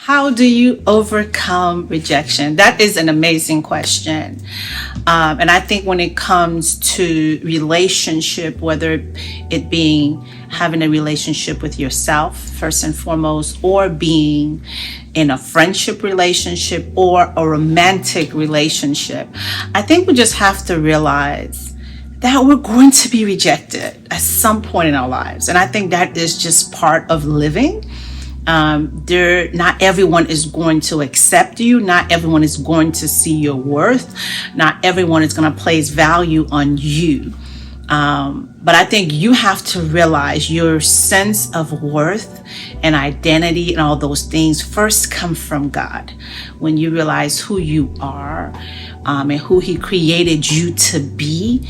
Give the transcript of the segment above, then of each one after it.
How do you overcome rejection? That is an amazing question. And I think when it comes to relationship, whether it being having a relationship with yourself first and foremost, or being in a friendship relationship or a romantic relationship, I think we just have to realize that we're going to be rejected at some point in our lives. And I think that is just part of living. Not everyone is going to accept you. Not everyone is going to see your worth. Not everyone is going to place value on you. But I think you have to realize your sense of worth and identity and all those things first come from God. When you realize who you are, and who He created you to be,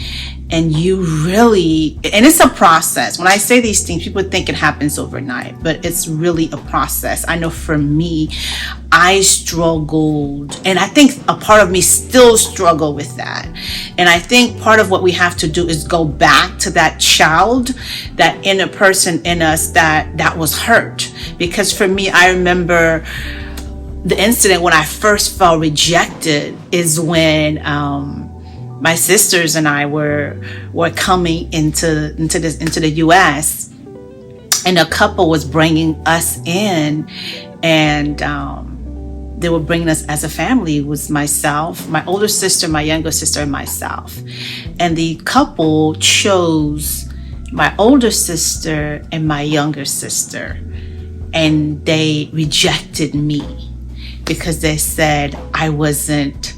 and you really, and it's a process. When I say these things, people think it happens overnight, but it's really a process. I know for me, I struggled, and I think a part of me still struggle with that. And I think part of what we have to do is go back to that child, that inner person in us that was hurt. Because for me, I remember the incident when I first felt rejected is when my sisters and I were coming into the U.S. and a couple was bringing us in, and they were bringing us as a family. It was myself, my older sister, my younger sister, and myself. And the couple chose my older sister and my younger sister, and they rejected me because they said I wasn't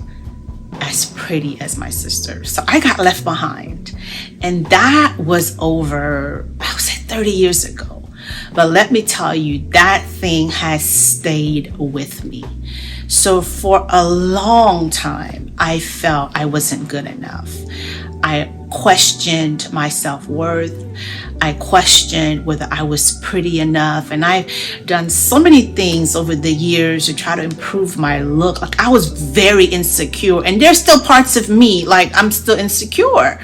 as pretty as my sister. So I got left behind. And that was over, I would say 30 years ago. But let me tell you, that thing has stayed with me. So for a long time, I felt I wasn't good enough. I questioned my self-worth. I questioned whether I was pretty enough. And I've done so many things over the years to try to improve my look. Like, I was very insecure, and there's still parts of me, like, I'm still insecure.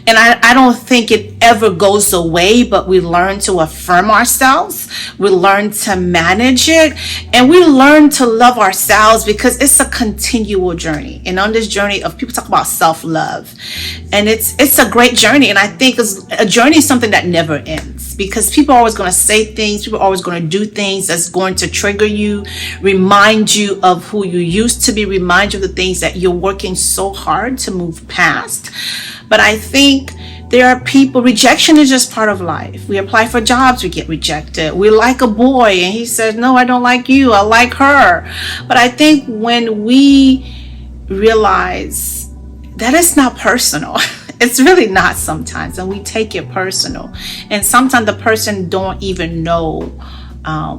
And I don't think it ever goes away, but we learn to affirm ourselves. We learn to manage it, and we learn to love ourselves, because it's a continual journey. And on this journey of, people talk about self-love, and it's a great journey. And I think a journey is something that never ends, because people are always going to say things, people are always going to do things that's going to trigger you, remind you of who you used to be, remind you of the things that you're working so hard to move past. But I think there are people, rejection is just part of life. We apply for jobs, we get rejected. We like a boy and he says, no, I don't like you, I like her. But I think when we realize that it's not personal, it's really not sometimes, and we take it personal. And sometimes the person don't even know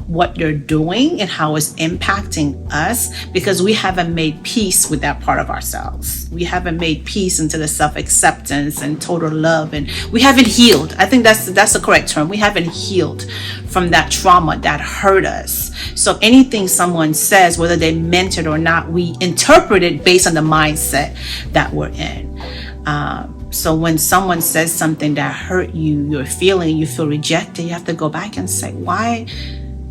what they're doing and how it's impacting us, because we haven't made peace with that part of ourselves. We haven't made peace into the self-acceptance and total love, and we haven't healed. I think that's the correct term. We haven't healed from that trauma that hurt us. So anything someone says, whether they meant it or not, we interpret it based on the mindset that we're in. So when someone says something that hurt you, you feel rejected, you have to go back and say, why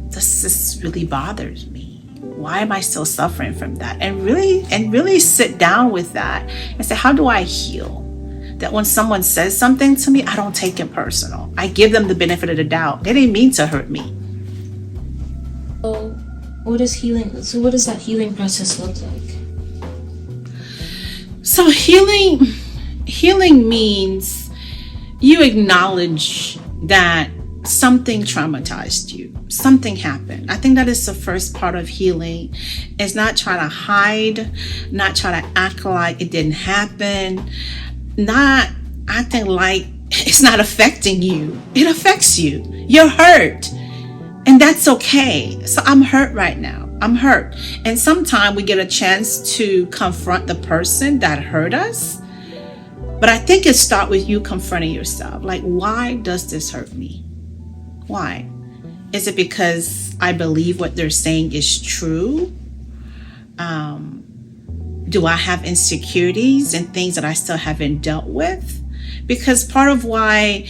does this really bothers me? Why am I still suffering from that? And really sit down with that and say, how do I heal? That when someone says something to me, I don't take it personal. I give them the benefit of the doubt. They didn't mean to hurt me. So what does that healing process look like? So healing means you acknowledge that something traumatized you, something happened. I think that is the first part of healing. It's not trying to hide, not trying to act like it didn't happen, not acting like it's not affecting you. It affects you. You're hurt, and that's okay. So I'm hurt right now. I'm hurt. And sometimes we get a chance to confront the person that hurt us. But I think it starts with you confronting yourself. Like, why does this hurt me? Why? Is it because I believe what they're saying is true? Do I have insecurities and things that I still haven't dealt with? Because part of why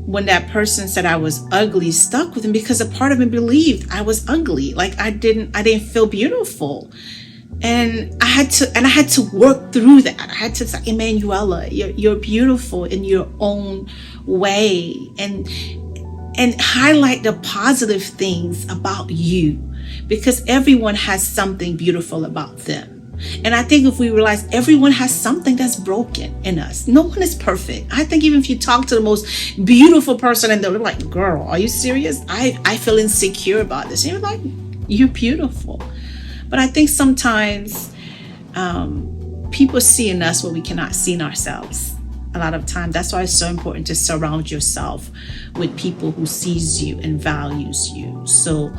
when that person said I was ugly stuck with him, because a part of me believed I was ugly. Like I didn't feel beautiful. And I had to work through that. I had to say, Emanuela, you're beautiful in your own way, and highlight the positive things about you, because everyone has something beautiful about them. And I think if we realize everyone has something that's broken in us, no one is perfect. I think even if you talk to the most beautiful person and they're like, girl, are you serious? I feel insecure about this. And you're like, you're beautiful. But I think sometimes people see in us what we cannot see in ourselves. A lot of times, that's why it's so important to surround yourself with people who sees you and values you. So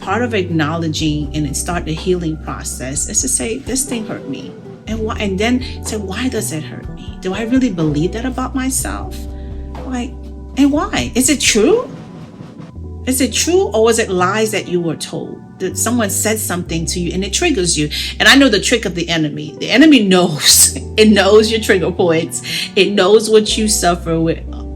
part of acknowledging and start the healing process is to say, this thing hurt me. And why? And then say, why does it hurt me? Do I really believe that about myself? Like, and why? Is it true? Is it true, or was it lies that you were told? That someone said something to you and it triggers you? And I know the trick of the enemy. The enemy knows. It knows your trigger points. It knows what you suffer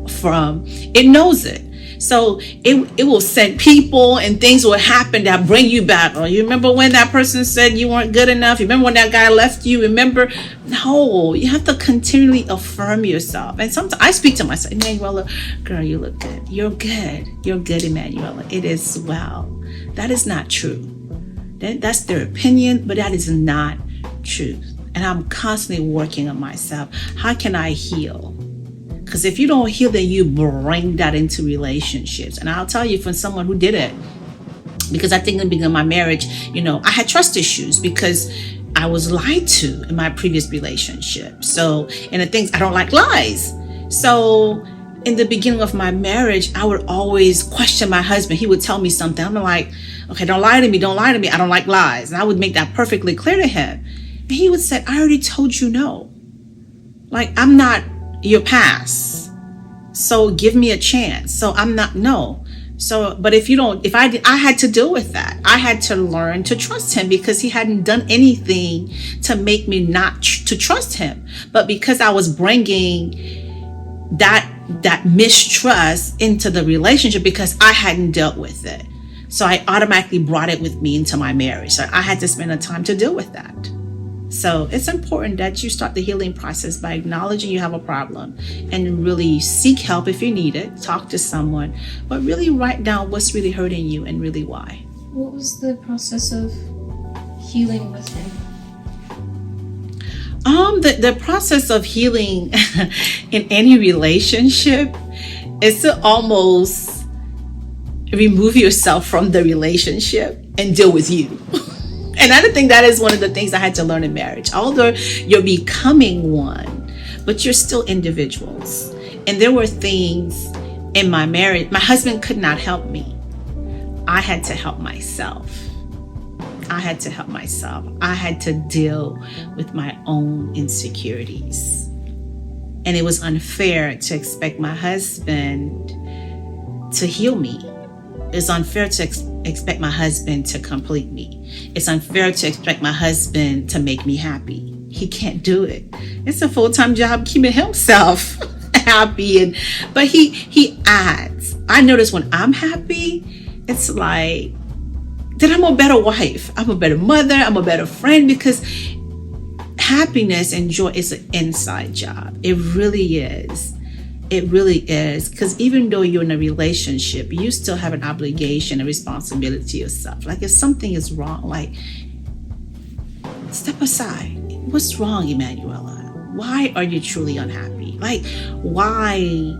from. It knows it. So it will send people and things will happen that bring you back. Oh, you remember when that person said you weren't good enough? You remember when that guy left you? Remember? No, you have to continually affirm yourself. And sometimes I speak to myself, Emanuela, girl, you look good. You're good. You're good, Emanuela. It is well. That is not true. That's their opinion, but that is not truth. And I'm constantly working on myself. How can I heal? Because if you don't heal, then you bring that into relationships. And I'll tell you from someone who did it, because I think in the beginning of my marriage, I had trust issues because I was lied to in my previous relationship. So, and the things, I don't like lies. So in the beginning of my marriage, I would always question my husband. He would tell me something. I'm like, okay, don't lie to me. Don't lie to me. I don't like lies. And I would make that perfectly clear to him. And he would say, I already told you no. Like, I'm not your past, so give me a chance. So I'm not, no. So, but I had to deal with that. I had to learn to trust him because he hadn't done anything to make me not to trust him. But because I was bringing that mistrust into the relationship because I hadn't dealt with it, so I automatically brought it with me into my marriage. So I had to spend the time to deal with that. So it's important that you start the healing process by acknowledging you have a problem and really seek help if you need it. Talk to someone, but really write down what's really hurting you and really why. What was the process of healing with him? The process of healing in any relationship is to almost remove yourself from the relationship and deal with you. And I think that is one of the things I had to learn in marriage. Although you're becoming one, but you're still individuals. And there were things in my marriage, my husband could not help me. I had to help myself. I had to deal with my own insecurities. And it was unfair to expect my husband to heal me. It's unfair to expect my husband to complete me. It's unfair to expect my husband to make me happy. He can't do it. It's a full-time job keeping himself happy. But he adds. I notice when I'm happy, it's like, then I'm a better wife. I'm a better mother. I'm a better friend, because happiness and joy is an inside job. It really is. It really is. Because even though you're in a relationship, you still have an obligation and responsibility to yourself. Like if something is wrong, like step aside. What's wrong, Emanuela? Why are you truly unhappy? Like, why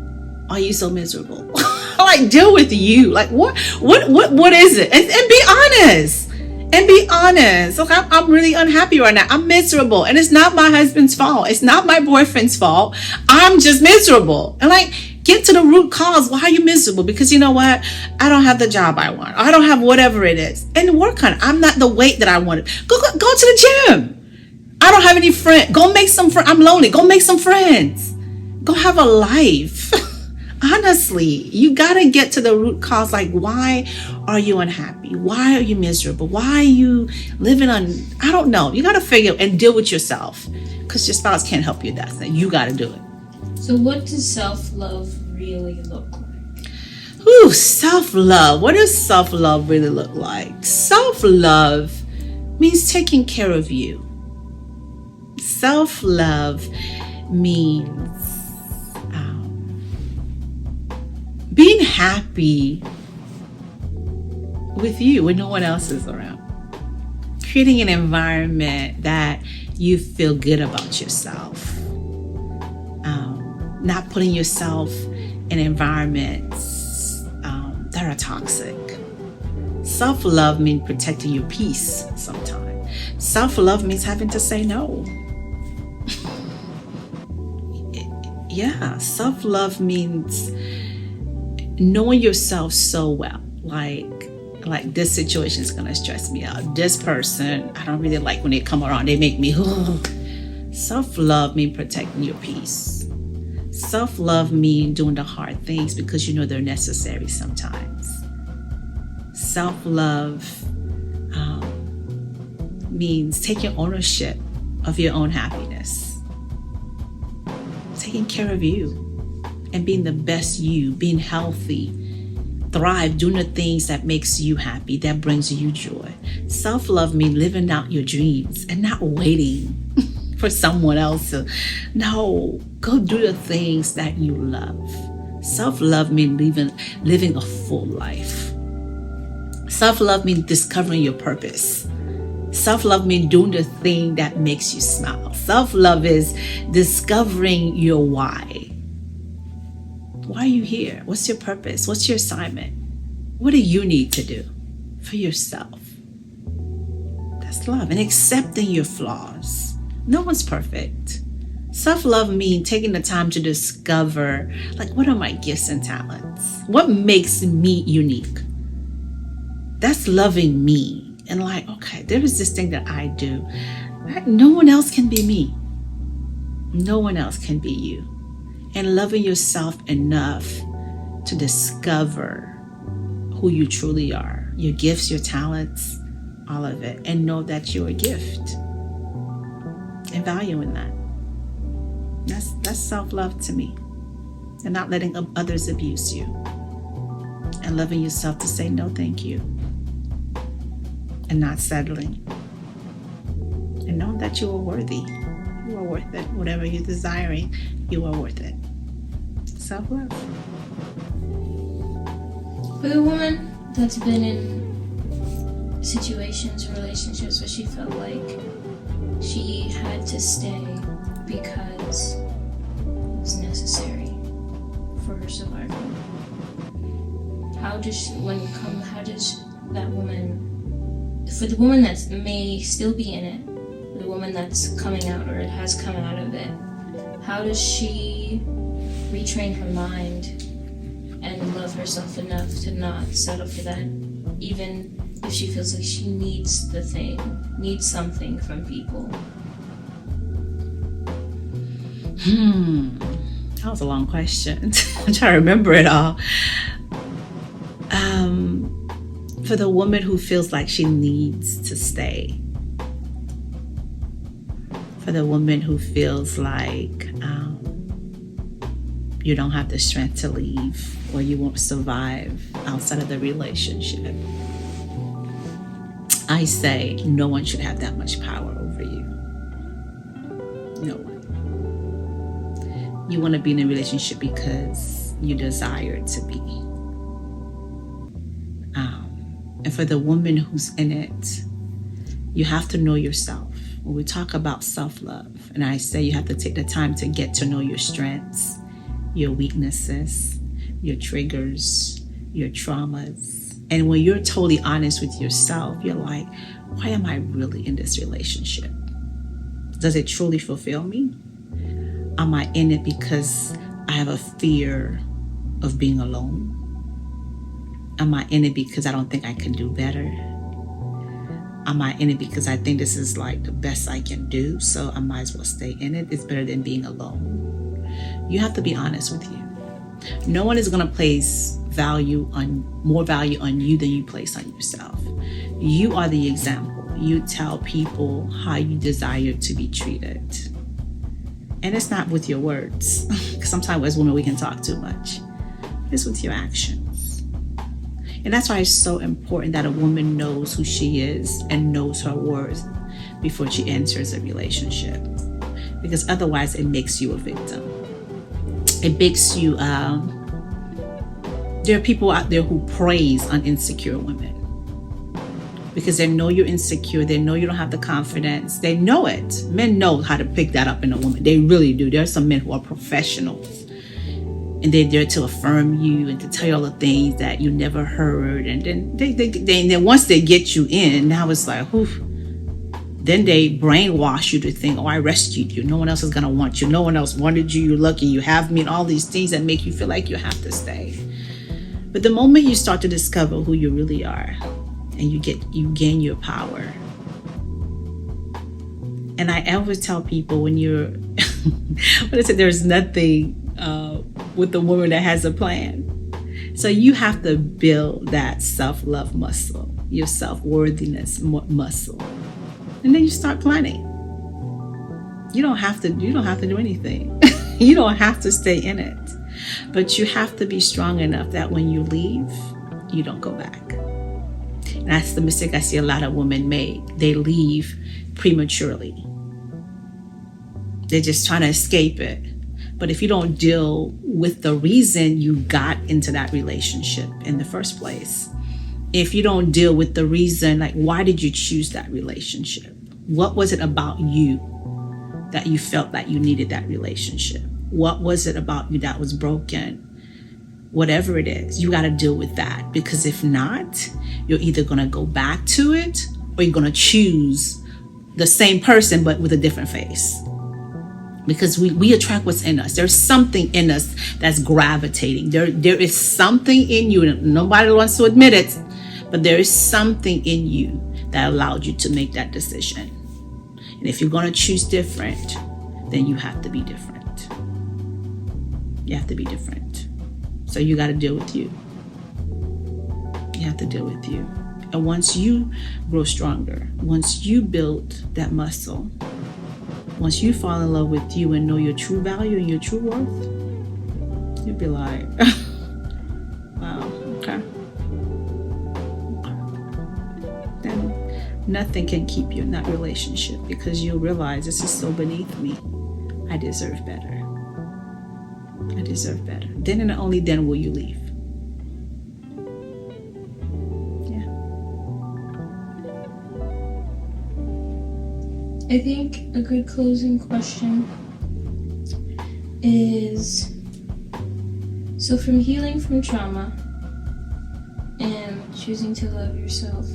are you so miserable? Like, deal with you. Like, what is it? And be honest. And be honest. Look, I'm really unhappy right now. I'm miserable. And it's not my husband's fault. It's not my boyfriend's fault. I'm just miserable. And like, get to the root cause. Why are you miserable? Because you know what? I don't have the job I want. I don't have whatever it is. And work on it. I'm not the weight that I wanted. Go to the gym. I don't have any friends. Go make some friends. I'm lonely. Go make some friends. Go have a life. Honestly, you got to get to the root cause. Like, why are you unhappy? Why are you miserable? Why are you living on, I don't know. You got to figure and deal with yourself, because your spouse can't help you. You got to do it. So what does self-love really look like? Ooh, self-love. What does self-love really look like? Self-love means taking care of you. Self-love means being happy with you when no one else is around. Creating an environment that you feel good about yourself. Not putting yourself in environments that are toxic. Self-love means protecting your peace sometimes. Self-love means having to say no. Yeah, self-love means knowing yourself so well. Like this situation is gonna stress me out. This person, I don't really like when they come around. They make me, Self-love means protecting your peace. Self-love means doing the hard things because you know they're necessary sometimes. Self-love means taking ownership of your own happiness. Taking care of you and being the best you, being healthy, thrive, doing the things that makes you happy, that brings you joy. Self-love means living out your dreams and not waiting for someone else to. No, go do the things that you love. Self-love means living a full life. Self-love means discovering your purpose. Self-love means doing the thing that makes you smile. Self-love is discovering your why. Why are you here? What's your purpose? What's your assignment? What do you need to do for yourself? That's love. And accepting your flaws. No one's perfect. Self-love means taking the time to discover, like, what are my gifts and talents? What makes me unique? That's loving me. And like, okay, there is this thing that I do. No one else can be me. No one else can be you. And loving yourself enough to discover who you truly are, your gifts, your talents, all of it, and know that you're a gift and valuing that. That's self-love to me. And not letting others abuse you, and loving yourself to say no thank you, and not settling, and know that you are worthy. You are worth it. Whatever you're desiring, you are worth it. Self-love. For the woman that's been in situations, relationships where she felt like she had to stay because it was necessary for her survival, how does that woman, for the woman that may still be in it, for the woman that's coming out or has come out of it, how does she retrain her mind and love herself enough to not settle for that, even if she feels like she needs something from people? That was a long question. I'm trying to remember it all. For the woman who feels like she needs to stay, for the woman who feels like you don't have the strength to leave, or you won't survive outside of the relationship, I say no one should have that much power over you. No one. You want to be in a relationship because you desire it to be. And for the woman who's in it, you have to know yourself. When we talk about self-love, and I say you have to take the time to get to know your strengths, your weaknesses, your triggers, your traumas. And when you're totally honest with yourself, you're like, why am I really in this relationship? Does it truly fulfill me? Am I in it because I have a fear of being alone? Am I in it because I don't think I can do better? Am I in it because I think this is like the best I can do, so I might as well stay in it? It's better than being alone. You have to be honest with you. No one is going to place more value on you than you place on yourself. You are the example. You tell people how you desire to be treated. And it's not with your words, because sometimes as women we can talk too much. It's with your actions. And that's why it's so important that a woman knows who she is and knows her worth before she enters a relationship. Because otherwise it makes you a victim. It makes you, there are people out there who praise on insecure women. Because they know you're insecure. They know you don't have the confidence. They know it. Men know how to pick that up in a woman. They really do. There are some men who are professionals. And they're there to affirm you and to tell you all the things that you never heard. And then then once they get you in, now it's like, oof. Then they brainwash you to think, oh, I rescued you. No one else is going to want you. No one else wanted you. You're lucky you have me, and all these things that make you feel like you have to stay. But the moment you start to discover who you really are, and you gain your power. And I always tell people when I say there's nothing with a woman that has a plan. So you have to build that self-love muscle, your self-worthiness muscle. And then you start planning. You don't have to do anything. You don't have to stay in it. But you have to be strong enough that when you leave, you don't go back. And that's the mistake I see a lot of women make. They leave prematurely. They're just trying to escape it. But if you don't deal with the reason you got into that relationship in the first place, if you don't deal with the reason, like, why did you choose that relationship? What was it about you that you felt that you needed that relationship? What was it about you that was broken? Whatever it is, you got to deal with that. Because if not, you're either going to go back to it or you're going to choose the same person but with a different face. Because we attract what's in us. There's something in us that's gravitating. There is something in you. Nobody wants to admit it, but there is something in you that allowed you to make that decision. And if you're going to choose different, then you have to be different. You have to be different. So you got to deal with you. You have to deal with you. And once you grow stronger, once you build that muscle, once you fall in love with you and know your true value and your true worth, you'll be like, wow, okay. Then nothing can keep you in that relationship because you'll realize this is so beneath me. I deserve better. I deserve better. Then and only then will you leave. I think a good closing question is, so from healing from trauma and choosing to love yourself,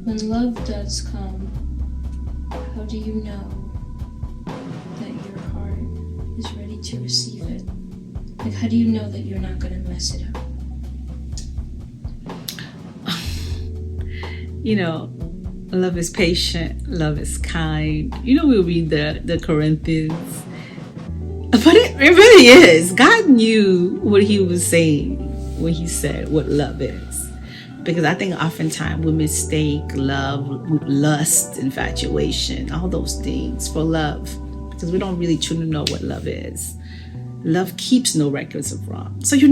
when love does come, how do you know that your heart is ready to receive it? Like, how do you know that you're not going to mess it up? You know, love is patient, love is kind. You know, we'll read the Corinthians. But it really is. God knew what he was saying when he said what love is. Because I think oftentimes we mistake love, lust, infatuation, all those things for love. Because we don't really truly know what love is. Love keeps no records of wrong. So you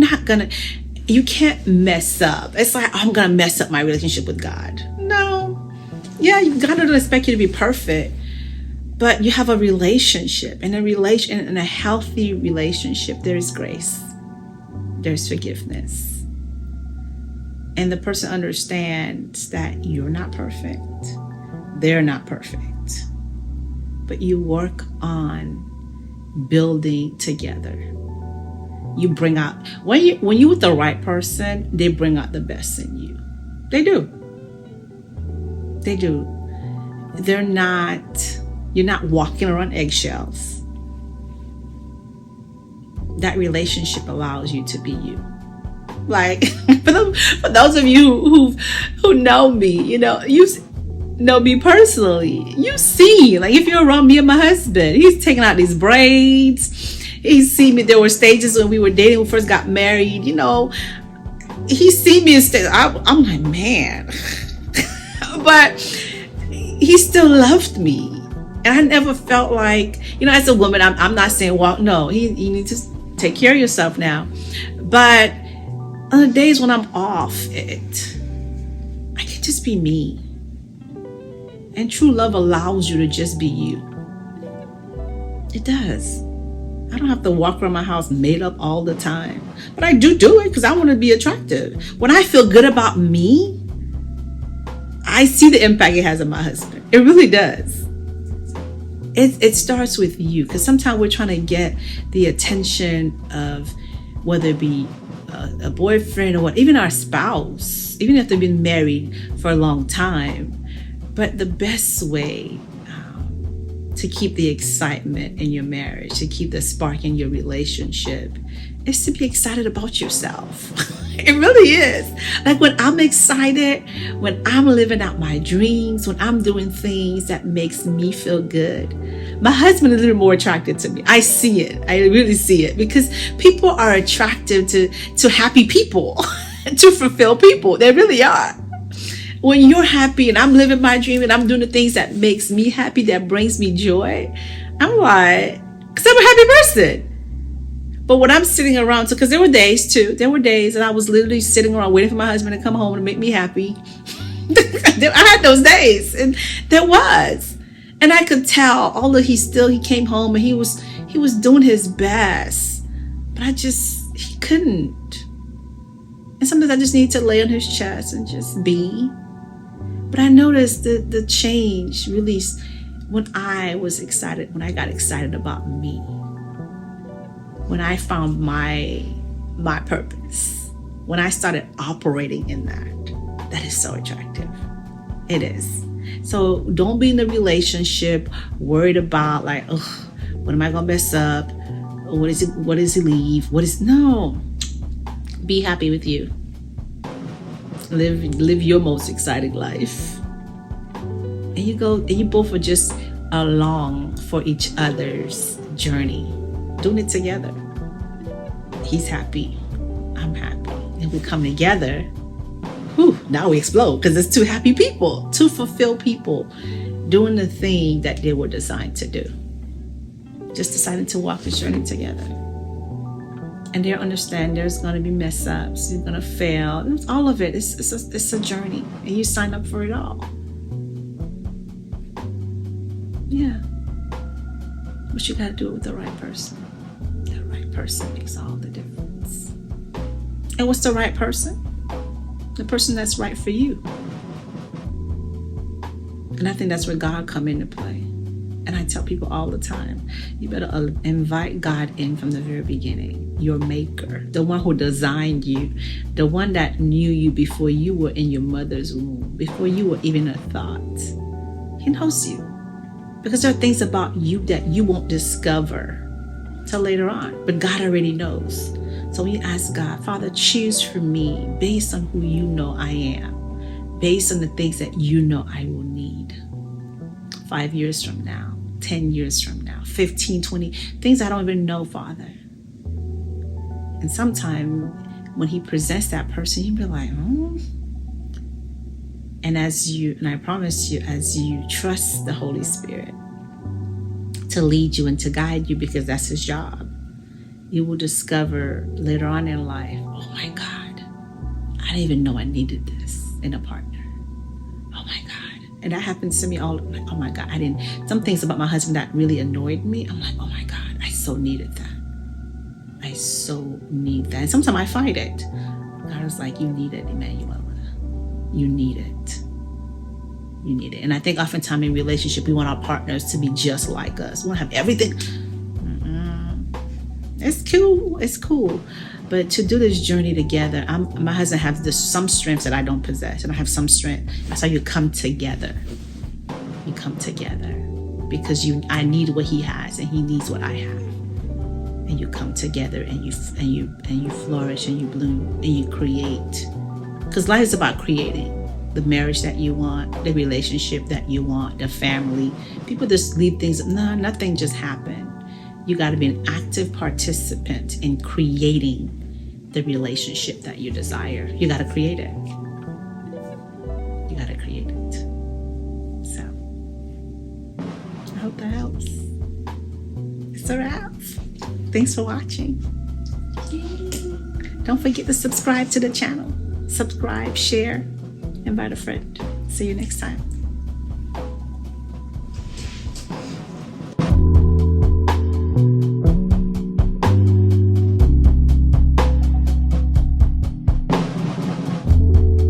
can't mess up. It's like, I'm going to mess up my relationship with God. No. Yeah, God doesn't expect you to be perfect, but you have a relationship. In a healthy relationship, there is grace. There's forgiveness. And the person understands that you're not perfect. They're not perfect. But you work on building together. You bring out, when you're with the right person, they bring out the best in you. They do. They do. You're not walking around eggshells. That relationship allows you to be you. Like, for those of you who know me, you know me personally, you see, like, if you're around me and my husband, he's taking out these braids. He's seen me. There were stages when we were dating, when we first got married, he seen me in stage. I'm like, man. But he still loved me. And I never felt like, as a woman, I'm not saying, well, no, you need to take care of yourself now. But on the days when I'm off it, I can just be me. And true love allows you to just be you. It does. I don't have to walk around my house made up all the time. But I do it because I want to be attractive. When I feel good about me, I see the impact it has on my husband. It really does. It starts with you, because sometimes we're trying to get the attention of whether it be a boyfriend or what, even our spouse, even if they've been married for a long time. But the best way to keep the excitement in your marriage, to keep the spark in your relationship, is to be excited about yourself. It really is. Like when I'm excited, when I'm living out my dreams, when I'm doing things that makes me feel good, my husband is a little more attracted to me. I see it. I really see it, because people are attracted to happy people, to fulfill people. They really are. When you're happy and I'm living my dream and I'm doing the things that makes me happy, that brings me joy, I'm like, because I'm a happy person. But when I'm sitting around, because there were days and I was literally sitting around waiting for my husband to come home to make me happy. I had those days, and there was. And I could tell, although he came home and he was doing his best, but he couldn't. And sometimes I just need to lay on his chest and just be. But I noticed the change really when I got excited about me. When I found my purpose, when I started operating in that is so attractive. It is. So don't be in the relationship worried about like, oh, what am I gonna mess up? What does he leave? No. Be happy with you. Live your most exciting life. And you both are just along for each other's journey, doing it together. He's happy, I'm happy, and we come together. Now we explode, because it's two happy people, two fulfilled people doing the thing that they were designed to do. Just deciding to walk this journey together. And they understand there's going to be mess ups, you're going to fail. It's all of it. It's a journey, and you sign up for it all. Yeah. But you got to do it with the right person. The right person makes all the difference. And what's the right person? The person that's right for you. And I think that's where God come into play. And I tell people all the time, you better invite God in from the very beginning. Your maker, the one who designed you, the one that knew you before you were in your mother's womb, before you were even a thought. He knows you. Because there are things about you that you won't discover till later on. But God already knows. So when you ask God, Father, choose for me based on who you know I am, based on the things that you know I will need 5 years from now, 10 years from now, 15, 20, things I don't even know, Father. And sometimes when he presents that person, you be like, oh. And I promise you, as you trust the Holy Spirit to lead you and to guide you, because that's his job, you will discover later on in life, oh my God, I didn't even know I needed this in a partner. Oh my God. And that happens to me all, like, oh my God, some things about my husband that really annoyed me. I'm like, oh my God, I so needed that. I so need that. And sometimes I fight it. God is like, you need it, Emmanuel. You need it. You need it. And I think oftentimes in relationship, we want our partners to be just like us. We want to have everything. It's cool. But to do this journey together, my husband has some strengths that I don't possess, and I have some strength. That's how you come together. You come together because I need what he has, and he needs what I have. And you come together, and you flourish, and you bloom, and you create. Because life is about creating the marriage that you want, the relationship that you want, the family. People just leave things. No, nothing just happened. You got to be an active participant in creating the relationship that you desire. You got to create it. You got to create it. So, I hope that helps. It's a wrap. Thanks for watching. Don't Don't forget to subscribe to the channel. Subscribe, share, invite a friend. See you next time.